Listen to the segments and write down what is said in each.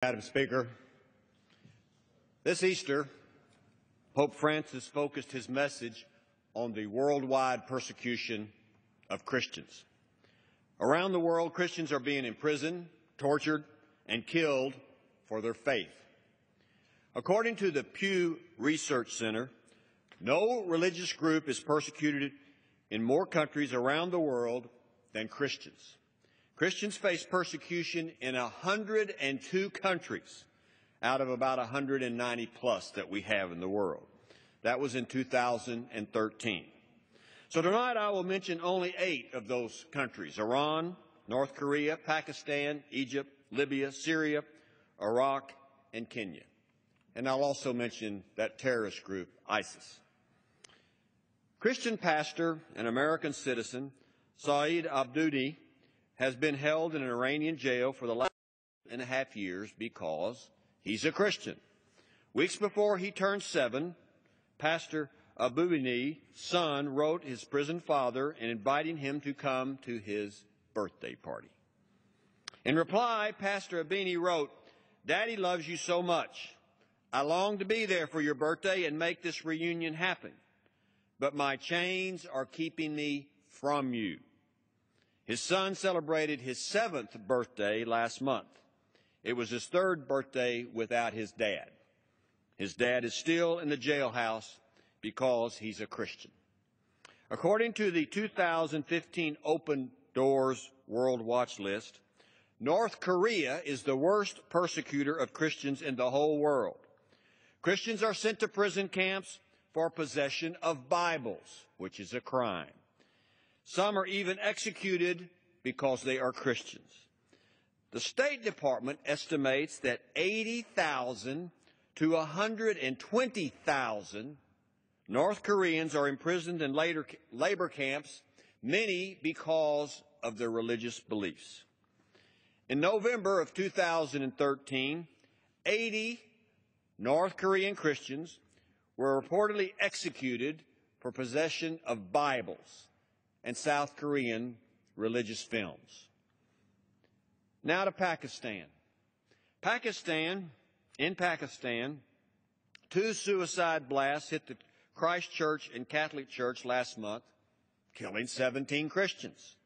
Madam Speaker, this Easter, Pope Francis focused his message on the worldwide persecution of Christians. Around the world, Christians are being imprisoned, tortured, and killed for their faith. According to the Pew Research Center, no religious group is persecuted in more countries around the world than Christians. Christians face persecution in 102 countries out of about 190 plus that we have in the world. That was in 2013. So tonight I will mention only 8 of those countries: Iran, North Korea, Pakistan, Egypt, Libya, Syria, Iraq, and Kenya. And I'll also mention that terrorist group, ISIS. Christian pastor and American citizen Saeed Abdoudi has been held in an Iranian jail for the last 2.5 years because he's a Christian. Weeks before he turned 7, Pastor Aboudi's son wrote his prison father and inviting him to come to his birthday party. In reply, Pastor Abini wrote, "Daddy loves you so much. I long to be there for your birthday and make this reunion happen, but my chains are keeping me from you." His son celebrated his 7th birthday last month. It was his 3rd birthday without his dad. His dad is still in the jailhouse because he's a Christian. According to the 2015 Open Doors World Watch List, North Korea is the worst persecutor of Christians in the whole world. Christians are sent to prison camps for possession of Bibles, which is a crime. Some are even executed because they are Christians. The State Department estimates that 80,000 to 120,000 North Koreans are imprisoned in labor camps, many because of their religious beliefs. In November of 2013, 80 North Korean Christians were reportedly executed for possession of Bibles and South Korean religious films. Now to Pakistan. In Pakistan, 2 suicide blasts hit the Christ Church and Catholic Church last month, killing 17 Christians.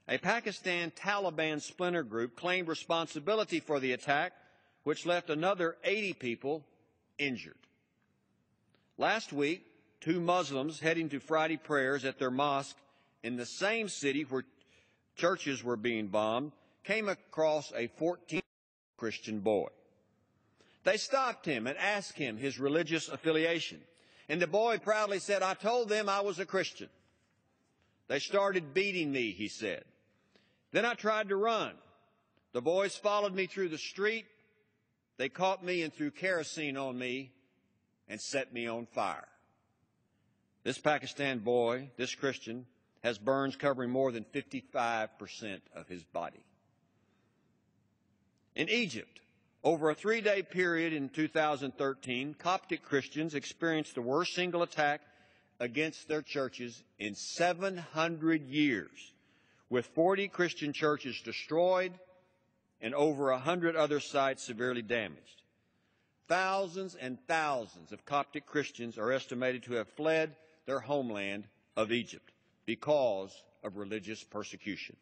A Pakistan Taliban splinter group claimed responsibility for the attack, which left another 80 people injured. Last week, 2 Muslims heading to Friday prayers at their mosque in the same city where churches were being bombed came across a 14-year-old Christian boy. They stopped him and asked him his religious affiliation, and the boy proudly said, "I told them I was a Christian. They started beating me," he said. "Then I tried to run. The boys followed me through the street. They caught me and threw kerosene on me and set me on fire." This Pakistan boy, this Christian, has burns covering more than 55% of his body. In Egypt, over a 3-day period in 2013, Coptic Christians experienced the worst single attack against their churches in 700 years, with 40 Christian churches destroyed and over 100 other sites severely damaged. Thousands and thousands of Coptic Christians are estimated to have fled their homeland of Egypt because of religious persecution.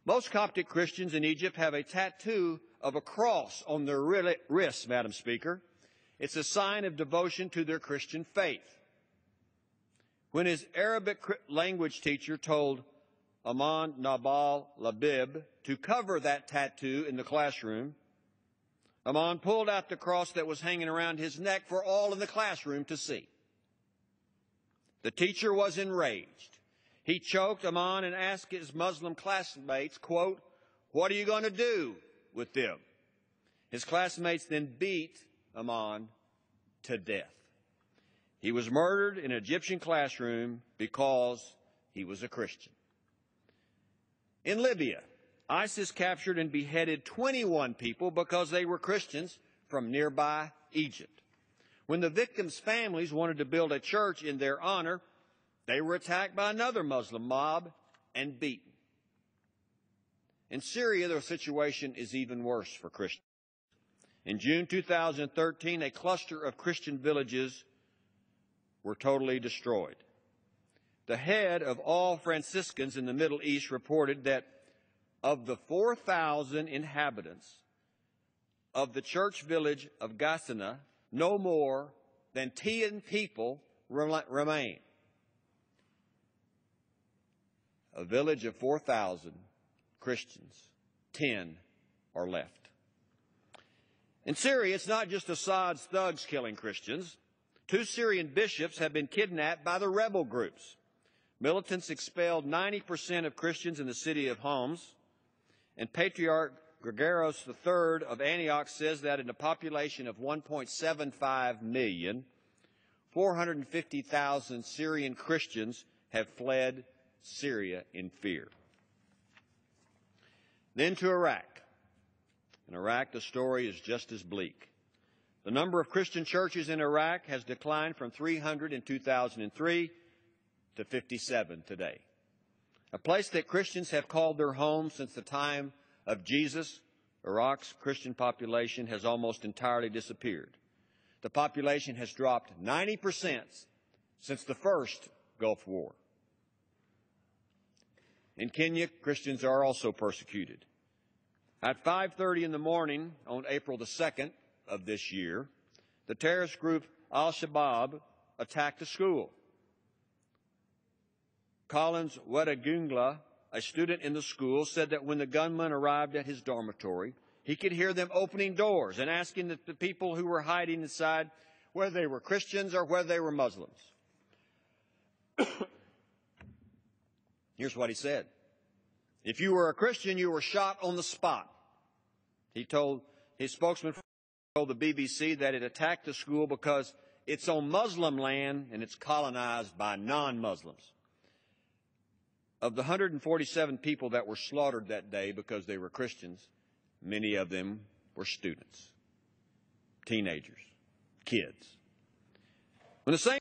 Most Coptic Christians in Egypt have a tattoo of a cross on their wrists, Madam Speaker. It's a sign of devotion to their Christian faith. When his Arabic language teacher told Aman Nabal Labib to cover that tattoo in the classroom, Aman pulled out the cross that was hanging around his neck for all in the classroom to see. The teacher was enraged. He choked Aman and asked his Muslim classmates, quote, "What are you going to do with them?" His classmates then beat Aman to death. He was murdered in an Egyptian classroom because he was a Christian. In Libya, ISIS captured and beheaded 21 people because they were Christians from nearby Egypt. When the victims' families wanted to build a church in their honor, they were attacked by another Muslim mob and beaten. In Syria, the situation is even worse for Christians. In June 2013, a cluster of Christian villages were totally destroyed. The head of all Franciscans in the Middle East reported that of the 4,000 inhabitants of the church village of Gassana, no more than 10 people remain. A village of 4,000 Christians, 10 are left. In Syria, it's not just Assad's thugs killing Christians. 2 Syrian bishops have been kidnapped by the rebel groups. Militants expelled 90% of Christians in the city of Homs, and Patriarch Gregorios III of Antioch says that in a population of 1.75 million, 450,000 Syrian Christians have fled Syria in fear. Then to Iraq. In Iraq, the story is just as bleak. The number of Christian churches in Iraq has declined from 300 in 2003 to 57 today. A place that Christians have called their home since the time of Jesus, Iraq's Christian population has almost entirely disappeared. The population has dropped 90% since the first Gulf War. In Kenya, Christians are also persecuted. At 5:30 in the morning on April the 2nd of this year, the terrorist group Al-Shabaab attacked a school. Collins Wedagungla, a student in the school, said that when the gunman arrived at his dormitory, he could hear them opening doors and asking the people who were hiding inside whether they were Christians or whether they were Muslims. Here's what he said. If you were a Christian, you were shot on the spot. He told his spokesman told the BBC that it attacked the school because it's on Muslim land and it's colonized by non-Muslims. Of the 147 people that were slaughtered that day because they were Christians, many of them were students, teenagers, kids. When the same